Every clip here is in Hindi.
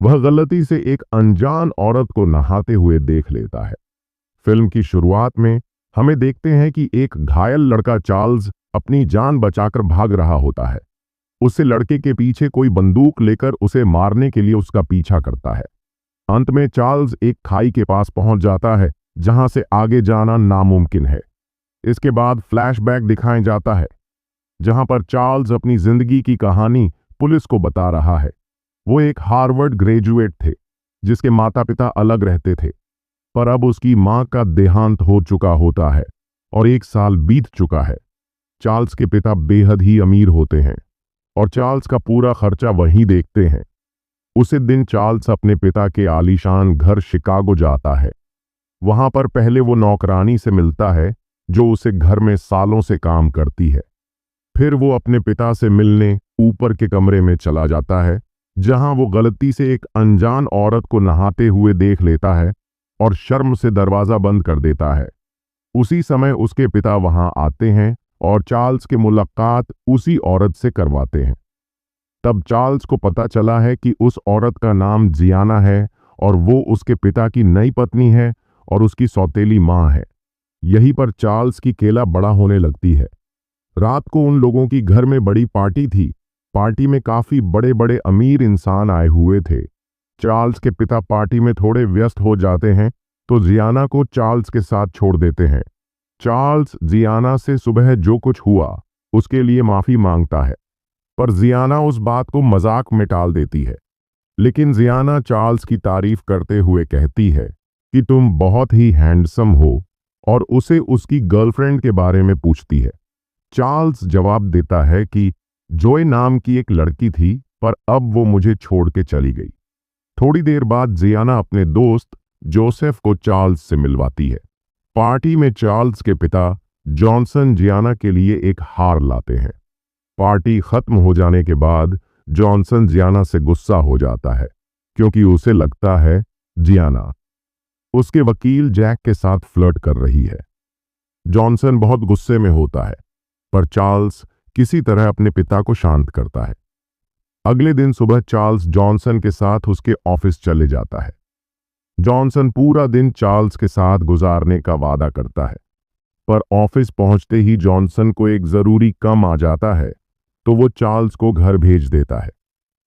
वह गलती से एक अनजान औरत को नहाते हुए देख लेता है। फिल्म की शुरुआत में हमें देखते हैं कि एक घायल लड़का चार्ल्स अपनी जान बचाकर भाग रहा होता है। उससे लड़के के पीछे कोई बंदूक लेकर उसे मारने के लिए उसका पीछा करता है। अंत में चार्ल्स एक खाई के पास पहुंच जाता है जहां से आगे जाना नामुमकिन है। इसके बाद फ्लैशबैक दिखाया जाता है जहां पर चार्ल्स अपनी जिंदगी की कहानी पुलिस को बता रहा है। वो एक हार्वर्ड ग्रेजुएट थे जिसके माता पिता अलग रहते थे, पर अब उसकी मां का देहांत हो चुका होता है और 1 साल बीत चुका है। चार्ल्स के पिता बेहद ही अमीर होते हैं और चार्ल्स का पूरा खर्चा वही देखते हैं। उसी दिन चार्ल्स अपने पिता के आलीशान घर शिकागो जाता है। वहां पर पहले वो नौकरानी से मिलता है जो उसे घर में सालों से काम करती है। फिर वो अपने पिता से मिलने ऊपर के कमरे में चला जाता है जहां वो गलती से एक अनजान औरत को नहाते हुए देख लेता है और शर्म से दरवाजा बंद कर देता है। उसी समय उसके पिता वहां आते हैं और चार्ल्स की मुलाकात उसी औरत से करवाते हैं। तब चार्ल्स को पता चला है कि उस औरत का नाम जियाना है और वो उसके पिता की नई पत्नी है और उसकी सौतेली मां है। यहीं पर चार्ल्स की केला बड़ा होने लगती है। रात को उन लोगों की घर में बड़ी पार्टी थी। पार्टी में काफी बड़े बड़े अमीर इंसान आए हुए थे। चार्ल्स के पिता पार्टी में थोड़े व्यस्त हो जाते हैं तो जियाना को चार्ल्स के साथ छोड़ देते हैं। चार्ल्स जियाना से सुबह जो कुछ हुआ उसके लिए माफी मांगता है, पर जियाना उस बात को मजाक में टाल देती है। लेकिन जियाना चार्ल्स की तारीफ करते हुए कहती है कि तुम बहुत ही हैंडसम हो और उसे उसकी गर्लफ्रेंड के बारे में पूछती है। चार्ल्स जवाब देता है कि जोय नाम की एक लड़की थी, पर अब वो मुझे छोड़ के चली गई। थोड़ी देर बाद जियाना अपने दोस्त जोसेफ को चार्ल्स से मिलवाती है। पार्टी में चार्ल्स के पिता जॉनसन जियाना के लिए एक हार लाते हैं। पार्टी खत्म हो जाने के बाद जॉनसन जियाना से गुस्सा हो जाता है क्योंकि उसे लगता है जियाना उसके वकील जैक के साथ फ्लर्ट कर रही है। जॉनसन बहुत गुस्से में होता है, पर चार्ल्स किसी तरह अपने पिता को शांत करता है। अगले दिन सुबह चार्ल्स जॉनसन के साथ उसके ऑफिस चले जाता है। जॉनसन पूरा दिन चार्ल्स के साथ गुजारने का वादा करता है, पर ऑफिस पहुंचते ही जॉनसन को एक जरूरी काम आ जाता है तो वो चार्ल्स को घर भेज देता है।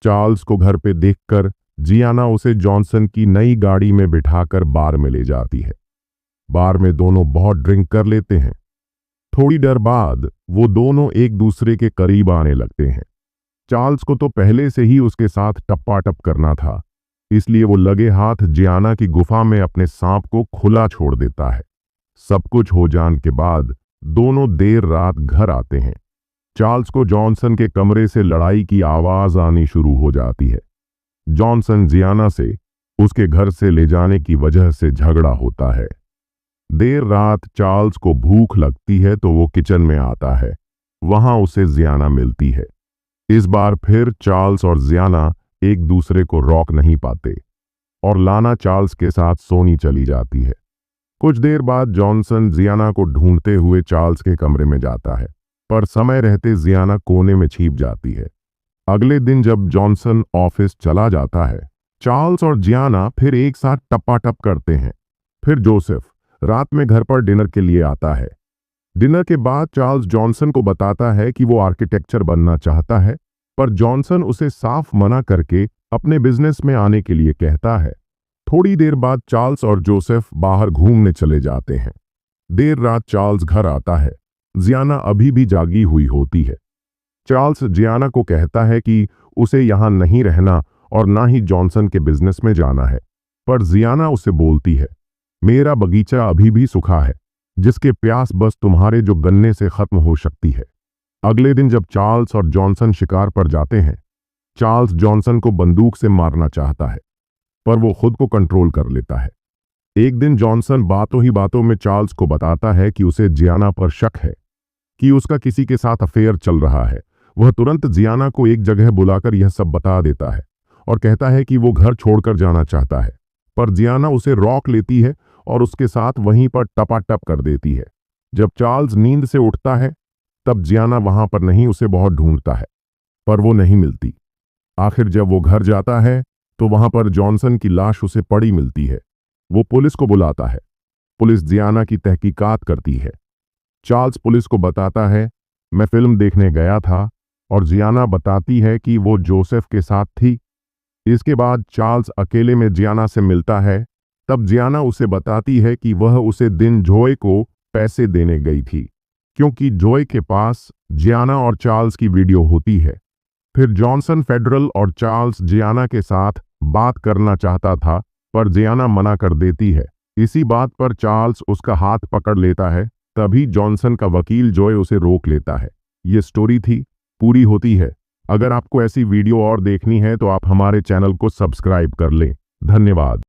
चार्ल्स को घर पे देखकर जियाना उसे जॉनसन की नई गाड़ी में बिठाकर बार में ले जाती है। बार में दोनों बहुत ड्रिंक कर लेते हैं। थोड़ी देर बाद वो दोनों एक दूसरे के करीब आने लगते हैं। चार्ल्स को तो पहले से ही उसके साथ टप्पा-टप करना था, इसलिए वो लगे हाथ जियाना की गुफा में अपने सांप को खुला छोड़ देता है। सब कुछ हो जाने के बाद दोनों देर रात घर आते हैं। चार्ल्स को जॉनसन के कमरे से लड़ाई की आवाज आनी शुरू हो जाती है। जॉनसन जियाना से उसके घर से ले जाने की वजह से झगड़ा होता है। देर रात चार्ल्स को भूख लगती है तो वो किचन में आता है। वहां उसे जियाना मिलती है। इस बार फिर चार्ल्स और जियाना एक दूसरे को रोक नहीं पाते और लाना चार्ल्स के साथ सोनी चली जाती है। कुछ देर बाद जॉनसन जियाना को ढूंढते हुए चार्ल्स के कमरे में जाता है, पर समय रहते जियाना कोने में छिप जाती है। अगले दिन जब जॉनसन ऑफिस चला जाता है, चार्ल्स और जियाना फिर एक साथ टप्पा-टप करते हैं। फिर जोसेफ रात में घर पर डिनर के लिए आता है। डिनर के बाद चार्ल्स जॉनसन को बताता है कि वो आर्किटेक्चर बनना चाहता है, पर जॉनसन उसे साफ मना करके अपने बिजनेस में आने के लिए कहता है। थोड़ी देर बाद चार्ल्स और जोसेफ बाहर घूमने चले जाते हैं। देर रात चार्ल्स घर आता है। जियाना अभी भी जागी हुई होती है। चार्ल्स जियाना को कहता है कि उसे यहां नहीं रहना और ना ही जॉनसन के बिजनेस में जाना है, पर जियाना उसे बोलती है, मेरा बगीचा अभी भी सूखा है, जिसके प्यास बस तुम्हारे जो गन्ने से खत्म हो सकती है। अगले दिन जब चार्ल्स और जॉनसन शिकार पर जाते हैं, चार्ल्स जॉनसन को बंदूक से मारना चाहता है, पर वो खुद को कंट्रोल कर लेता है। एक दिन जॉनसन बातों ही बातों में चार्ल्स को बताता है कि उसे जियाना पर शक है कि उसका किसी के साथ अफेयर चल रहा है। वह तुरंत जियाना को एक जगह बुलाकर यह सब बता देता है और कहता है कि वो घर छोड़कर जाना चाहता है, पर जियाना उसे रोक लेती है और उसके साथ वहीं पर टपाटप कर देती है। जब चार्ल्स नींद से उठता है तब जियाना वहां पर नहीं, उसे बहुत ढूंढता है, पर वो नहीं मिलती। आखिर जब वो घर जाता है तो वहां पर जॉनसन की लाश उसे पड़ी मिलती है। वो पुलिस को बुलाता है। पुलिस जियाना की तहकीकात करती है। चार्ल्स पुलिस को बताता है, मैं फिल्म देखने गया था, और जियाना बताती है कि वो जोसेफ के साथ थी। इसके बाद चार्ल्स अकेले में जियाना से मिलता है। तब जियाना उसे बताती है कि वह उसे दिन जोए को पैसे देने गई थी, क्योंकि जोए के पास जियाना और चार्ल्स की वीडियो होती है। फिर जॉनसन फेडरल और चार्ल्स जियाना के साथ बात करना चाहता था, पर जियाना मना कर देती है। इसी बात पर चार्ल्स उसका हाथ पकड़ लेता है। तभी जॉनसन का वकील जोए उसे रोक लेता है। ये स्टोरी थी, पूरी होती है। अगर आपको ऐसी वीडियो और देखनी है तो आप हमारे चैनल को सब्सक्राइब कर लें। धन्यवाद।